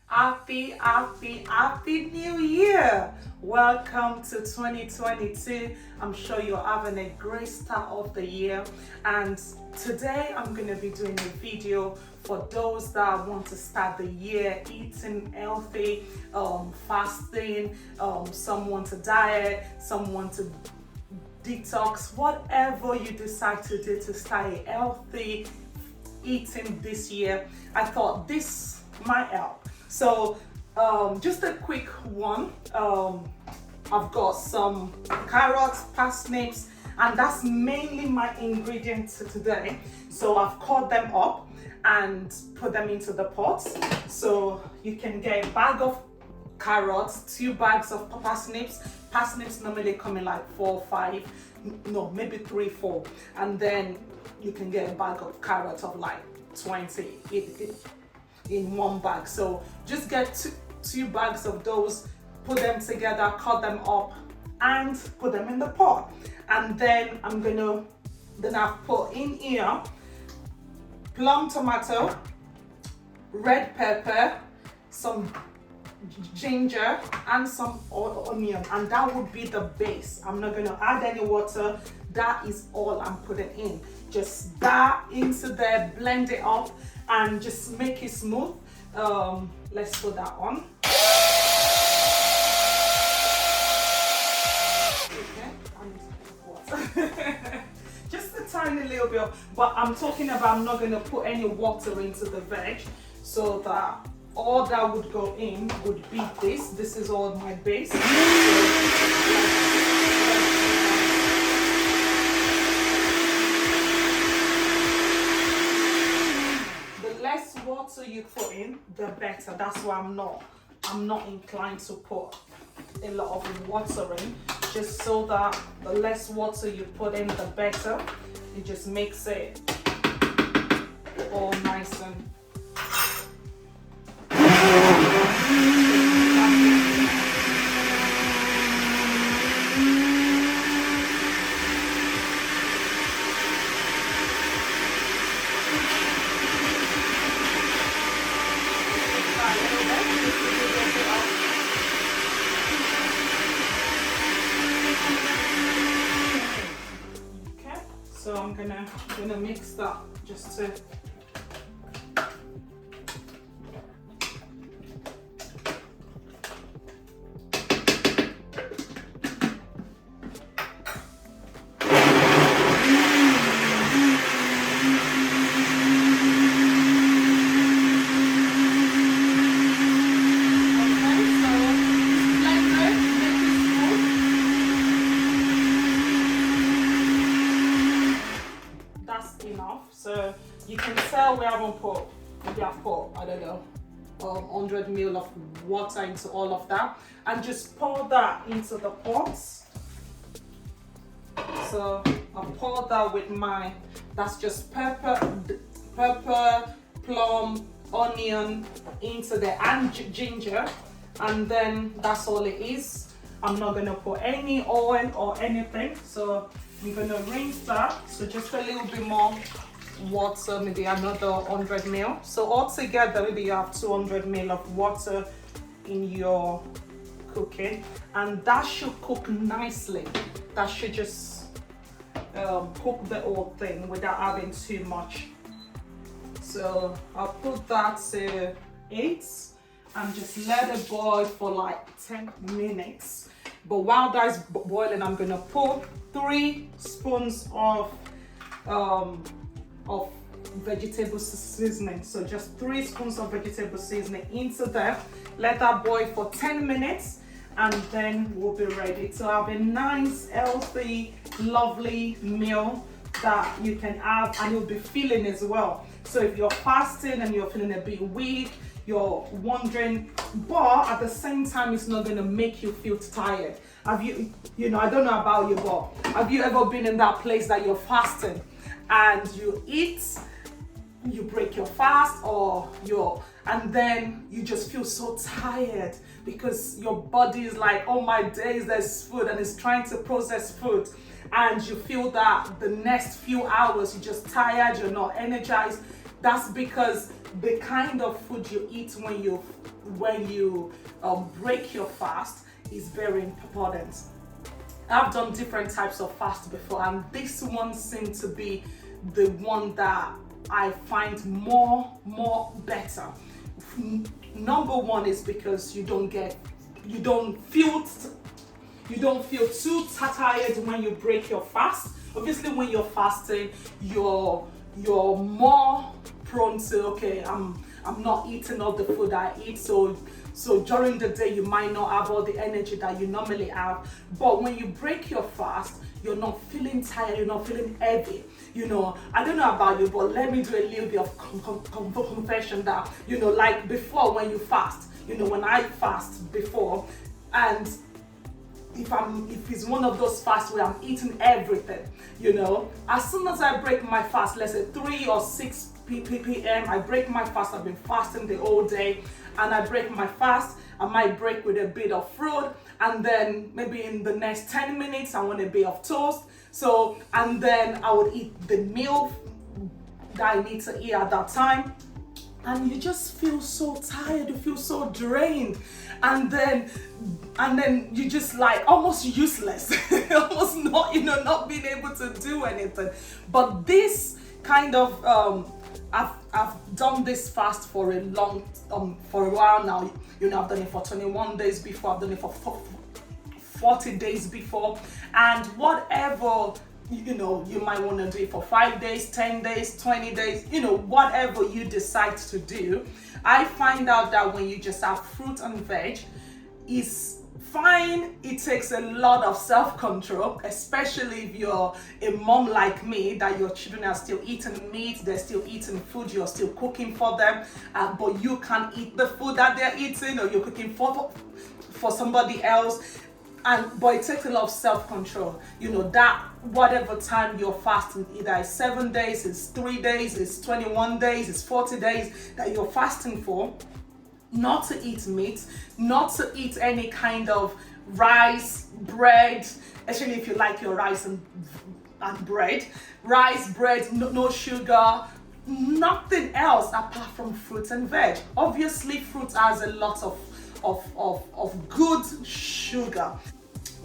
Happy New Year! Welcome to 2022. I'm sure you're having a great start of the year. And today I'm going to be doing a video for those that want to start the year eating healthy, fasting, some want to diet, some want to detox, whatever you decide to do to start a healthy eating this year. I thought this might help. So just a quick one. I've got some carrots, parsnips, and that's mainly my ingredients today. So I've cut them up and put them into the pot. So you can get a bag of carrots, 2 bags of parsnips. Parsnips normally come in like 4 or 5, no, maybe 3, 4. And then you can get a bag of carrots of like 20 in one bag. So just get two bags of those, put them together, cut them up, and put them in the pot. And then I've put in here plum tomato, red pepper, some ginger, and some onion, and that would be the base. I'm not going to add any water. That is all I'm putting in. Just that into there, blend it up, and just make it smooth. Let's put that on. Okay, I need to put water. Just a tiny little bit, but I'm talking about I'm not going to put any water into the veg, so that all that would go in would be this. This is all my base. The less water you put in, the better. That's why I'm not inclined to put a lot of water in, just so that the less water you put in, the better. It just makes it all nice and so I'm gonna mix that just to enough. So you can tell we haven't put, maybe I've put, I don't know, 100 ml of water into all of that, and just pour that into the pot. So I pour that with that's just pepper, plum, onion into there, and ginger, and then that's all it is. I'm not gonna put any oil or anything, so I'm gonna rinse that. So just a little bit more water, maybe another 100 ml. So altogether, maybe you have 200 ml of water in your cooking, and that should cook nicely. That should just cook the whole thing without having too much. So I'll put that to 8 and just let it boil for like 10 minutes. But while that's boiling, I'm gonna put 3 spoons of vegetable seasoning. So just 3 spoons of vegetable seasoning into there. Let that boil for 10 minutes, and then we'll be ready to have a nice, healthy, lovely meal that you can have and you'll be feeling as well. So if you're fasting and you're feeling a bit weak, you're wondering, but at the same time, it's not going to make you feel tired. Have you, I don't know about you, but have you ever been in that place that you're fasting and you eat, you break your fast, and then you just feel so tired because your body is like, oh my days, there's food, and it's trying to process food, and you feel that the next few hours you're just tired, you're not energized. That's because the kind of food you eat when you break your fast is very important. I've done different types of fast before, and this one seemed to be the one that I find more better. Number one is because you don't feel too tired when you break your fast. Obviously, when you're fasting, you're more prone to, okay, I'm not eating all the food I eat, so during the day you might not have all the energy that you normally have. But when you break your fast, you're not feeling tired, you're not feeling heavy. I don't know about you, but let me do a little bit of confession that, like before when you fast, when I fast before, and if it's one of those fasts where I'm eating everything, as soon as I break my fast, let's say 3 or 6 p.m., I break my fast. I've been fasting the whole day, and I break my fast. I might break with a bit of fruit, and then maybe in the next 10 minutes I want a bit of toast. And then I would eat the meal that I need to eat at that time. And you just feel so tired, you feel so drained, and then you just like almost useless, almost not being able to do anything. But this kind of I've done this fast for a while now. I've done it for 21 days before. I've done it for 40 days before, and whatever. You might want to do it for 5 days, 10 days, 20 days, whatever you decide to do. I find out that when you just have fruit and veg, is fine. It takes a lot of self-control, especially if you're a mom like me, that your children are still eating meat, they're still eating food, you're still cooking for them, but you can't eat the food that they're eating, or you're cooking for somebody else. But it takes a lot of self-control, that whatever time you're fasting, either it's 7 days, it's 3 days, it's 21 days, it's 40 days that you're fasting for, not to eat meat, not to eat any kind of rice, bread, especially if you like your rice and bread, no sugar, nothing else apart from fruits and veg. Obviously, fruit has a lot of good sugar.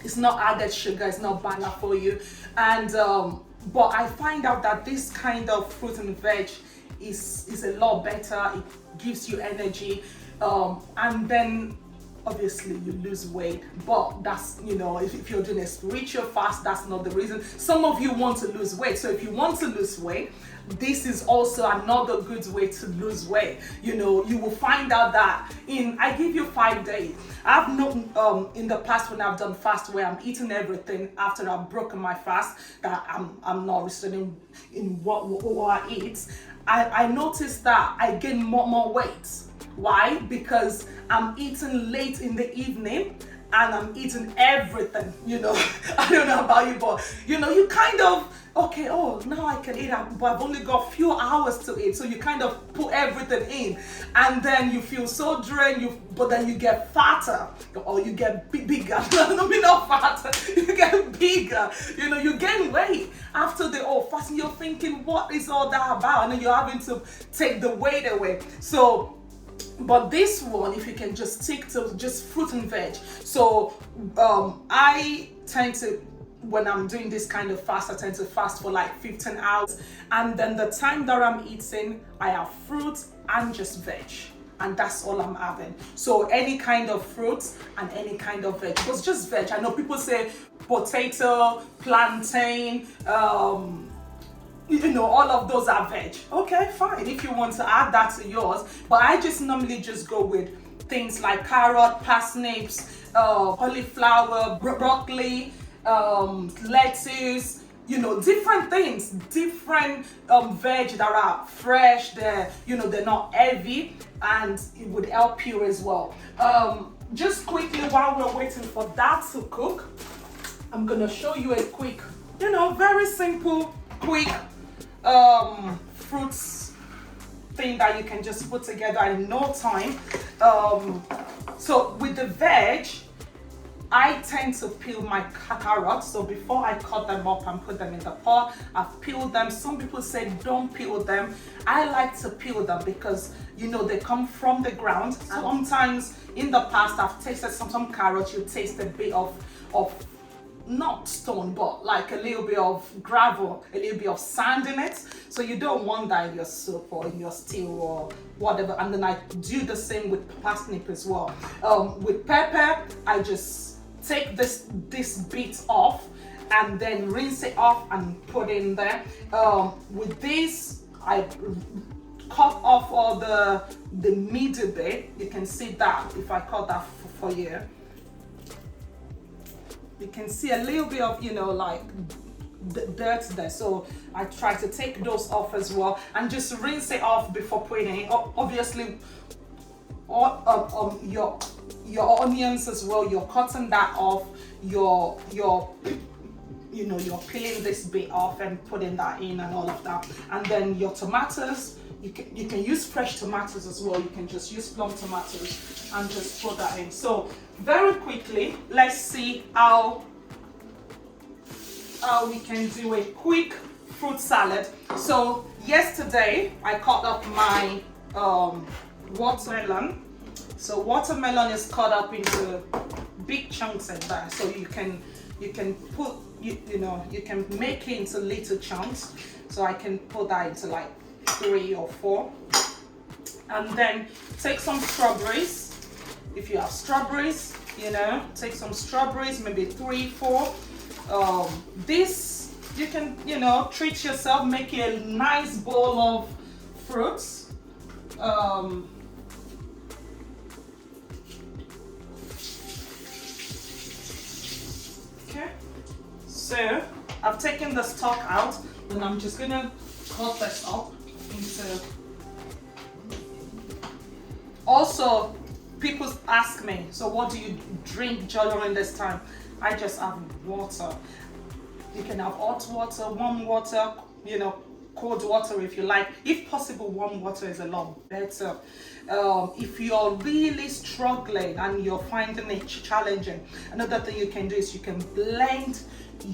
It's not added sugar, it's not bad for you. And but I find out that this kind of fruit and veg is a lot better. It gives you energy, and then obviously you lose weight. But that's, if you're doing a spiritual fast, that's not the reason. Some of you want to lose weight, so if you want to lose weight, this is also another good way to lose weight. You will find out that I give you 5 days. I've known in the past when I've done fast where I'm eating everything after I've broken my fast, that I'm not restricting in what I eat. I noticed that I gain more weight. Why? Because I'm eating late in the evening and I'm eating everything. I don't know about you, but you kind of, okay, now I can eat, but I've only got a few hours to eat. So you kind of put everything in, and then you feel so drained, but then you get fatter, or you get bigger. not fatter, you get bigger. You gain weight after the fasting. You're thinking, what is all that about? And then you're having to take the weight away. But this one, if you can just stick to just fruit and veg. So I tend to, when I'm doing this kind of fast, I tend to fast for like 15 hours. And then the time that I'm eating, I have fruit and just veg. And that's all I'm having. So any kind of fruit and any kind of veg. It was just veg. I know people say potato, plantain, all of those are veg. Okay, fine, if you want to add that to yours. But I just normally just go with things like carrot, parsnips, cauliflower, broccoli, lettuce, different things, different veg that are fresh, they're not heavy, and it would help you as well. Just quickly, while we're waiting for that to cook, I'm gonna show you a quick, very simple, quick fruits thing that you can just put together in no time. So with the veg, I tend to peel my carrots, so before I cut them up and put them in the pot, I've peeled them. Some people say don't peel them. I like to peel them because, you know, they come from the ground. Sometimes in the past I've tasted some carrots, you taste a bit of not stone, but like a little bit of gravel, a little bit of sand in it. So you don't want that in your soup or in your stew or whatever. And then I do the same with parsnip as well. With pepper, I just take this bit off and then rinse it off and put it in there. With this, I cut off all the middle bit. You can see that if I cut that for you. You can see a little bit of, you know, like dirt there. So I try to take those off as well and just rinse it off before putting it in. Obviously, your onions as well, you're cutting that off, you're peeling this bit off and putting that in and all of that. And then your tomatoes, you can use fresh tomatoes as well. You can just use plum tomatoes and just put that in. So very quickly, let's see how we can do a quick fruit salad. So yesterday I cut up my watermelon. So watermelon is cut up into big chunks like that. So you can put you can make it into little chunks. So I can put that into like 3 or 4, and then take some strawberries. If you have strawberries, you know, take some strawberries, maybe 3, 4. This you can, you know, treat yourself, make a nice bowl of fruits. Okay, so I've taken the stalk out, and I'm just gonna cut this up into. Also, people ask me, so what do you drink during this time? I just have water. You can have hot water, warm water, you know, cold water if you like. If possible, warm water is a lot better. If you're really struggling and you're finding it challenging, another thing you can do is you can blend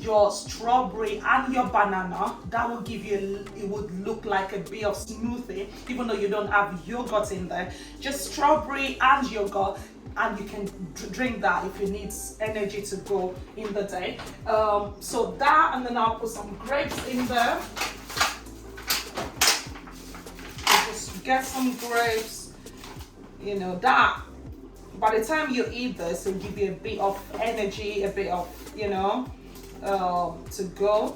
your strawberry and your banana. That will give you it would look like a bit of smoothie, even though you don't have yogurt in there. Just strawberry and yogurt, and you can drink that if you need energy to go in the day. So that, and then I'll put some grapes in there. Just get some grapes, you know, that by the time you eat this, it'll give you a bit of energy, a bit of, you know, to go.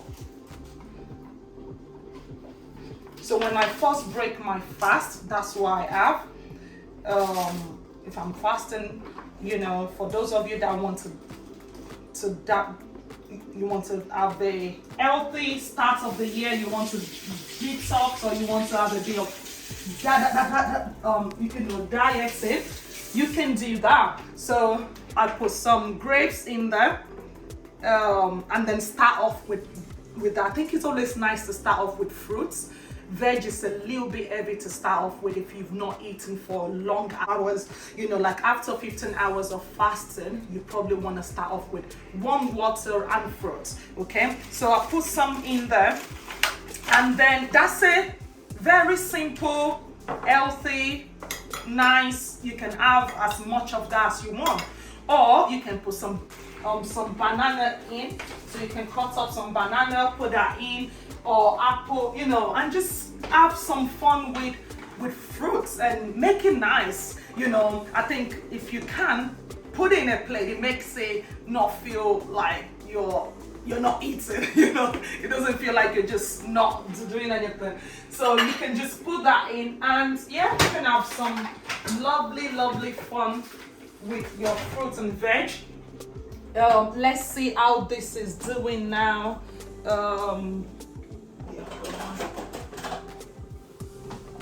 So when I first break my fast, that's what I have. If I'm fasting, you know, for those of you that want you want to have a healthy start of the year, you want to detox, or you want to have a bit of dieting, you can do that. So I put some grapes in there, and then start off with that. I think it's always nice to start off with fruits. Veg is a little bit heavy to start off with if you've not eaten for long hours. You know, like after 15 hours of fasting, you probably want to start off with warm water and fruit. Okay, so I put some in there, and then that's it. Very simple, healthy, nice. You can have as much of that as you want, or you can put some banana in. So you can cut up some banana, put that in, or apple, you know, and just have some fun with fruits and make it nice. You know, I think if you can put it in a plate, it makes it not feel like you're not eating, you know. It doesn't feel like you're just not doing anything. So you can just put that in, and yeah, you can have some lovely fun with your fruits and veg. Let's see how this is doing now.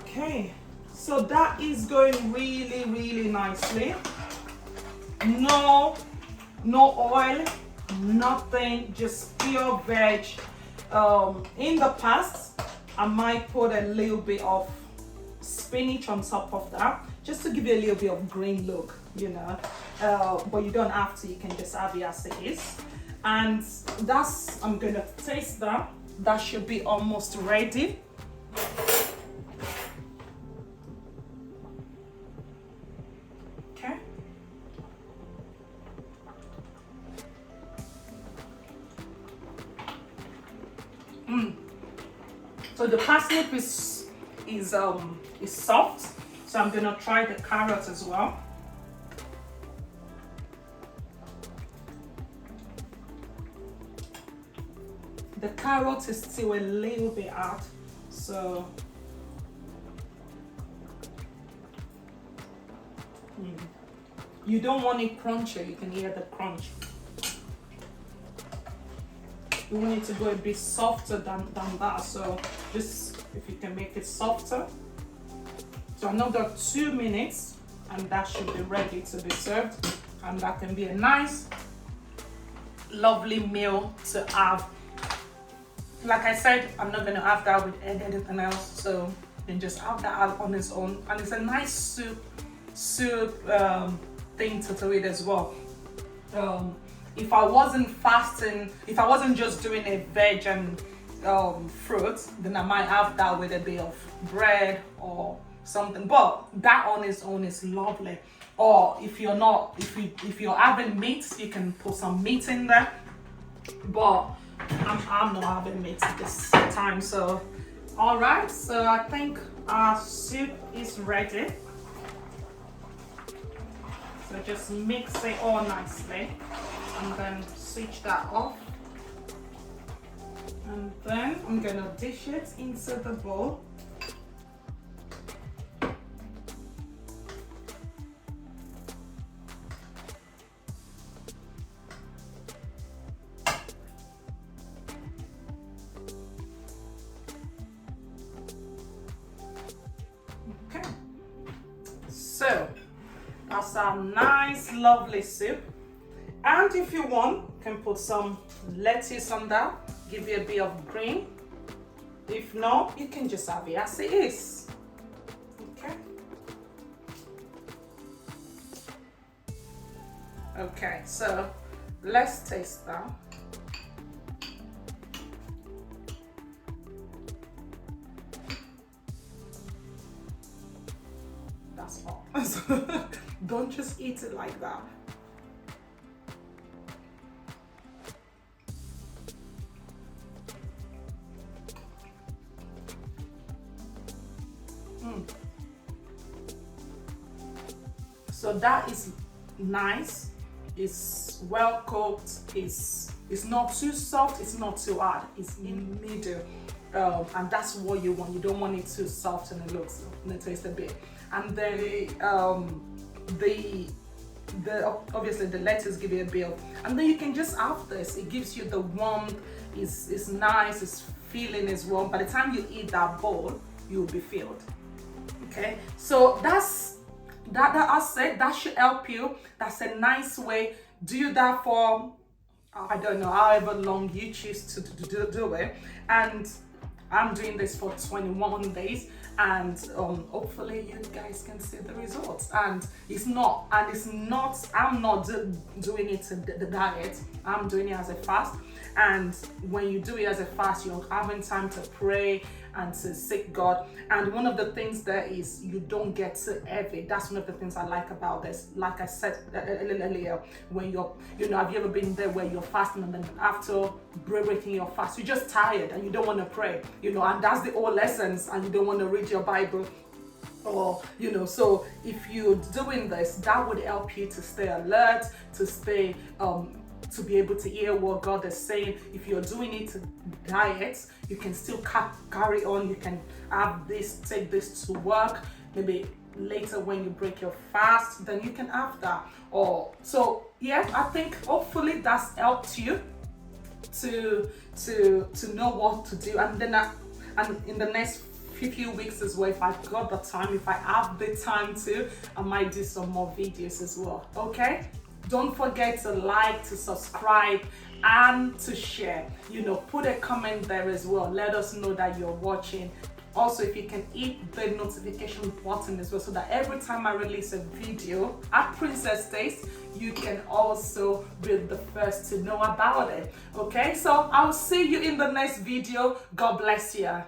Okay, so that is going really nicely. No oil, nothing, just pure veg. In the past, I might put a little bit of spinach on top of that. just to give you a little bit of green look, you know. But you don't have to, you can just have it as it is. And that's, I'm gonna taste that. That should be almost ready. Okay. So the parsnip is soft. So I'm gonna try the carrot as well. The carrot is still a little bit hard, so you don't want it crunchy. You can hear the crunch. You want it to go a bit softer than that. So just if you can make it softer. So another 2 minutes, and that should be ready to be served. And that can be a nice, lovely meal to have. Like I said, I'm not gonna have that with anything else, so you can just have that on its own. And it's a nice soup thing to do it as well. If I wasn't fasting, if I wasn't just doing a veg and fruit, then I might have that with a bit of bread or something. But that on its own is lovely. Or if you're not, if you're having meat, you can put some meat in there. But I'm not having meat this time, so all right. So I think our soup is ready. So just mix it all nicely, and then switch that off. And then I'm gonna dish it into the bowl. Okay, so that's our nice, lovely soup. And if you want, you can put some lettuce on that, give you a bit of green. If not, you can just have it as it is. Okay. Okay, so let's taste that. That's all. Don't just eat it like that. So that is nice. It's well cooked. It's not too soft. It's not too hard. It's in middle, and that's what you want. You don't want it too soft and it tastes a bit. And then obviously the lettuce give you a bit of, and then you can just have this. It gives you the warmth. It's nice. It's filling as well. By the time you eat that bowl, you'll be filled. Okay, so that's that I said that should help you. That's a nice way. Do that for, I don't know, however long you choose to do it. And I'm doing this for 21 days, and hopefully you guys can see the results. And I'm not doing it to the diet. I'm doing it as a fast. And when you do it as a fast, you're having time to pray and to seek God. And one of the things there is you don't get too heavy. That's one of the things I like about this. Like I said earlier, when have you ever been there where you're fasting and then after breaking your fast, you're just tired and you don't want to pray, and that's the whole essence, and you don't want to read your Bible. Or so if you're doing this, that would help you to stay alert, to stay to be able to hear what God is saying. If you're doing it to diet, you can still carry on. You can take this to work. Maybe later when you break your fast, then you can have that. Or so yeah, I think hopefully that's helped you to know what to do. And then and in the next few weeks as well, if I've got the time, if I have the time to, I might do some more videos as well. Okay, don't forget to like, to subscribe, and to share. Put a comment there as well. Let us know that you're watching. Also, if you can hit the notification button as well, so that every time I release a video at Princess Taste, you can also be the first to know about it. Okay, so I'll see you in the next video. God bless you.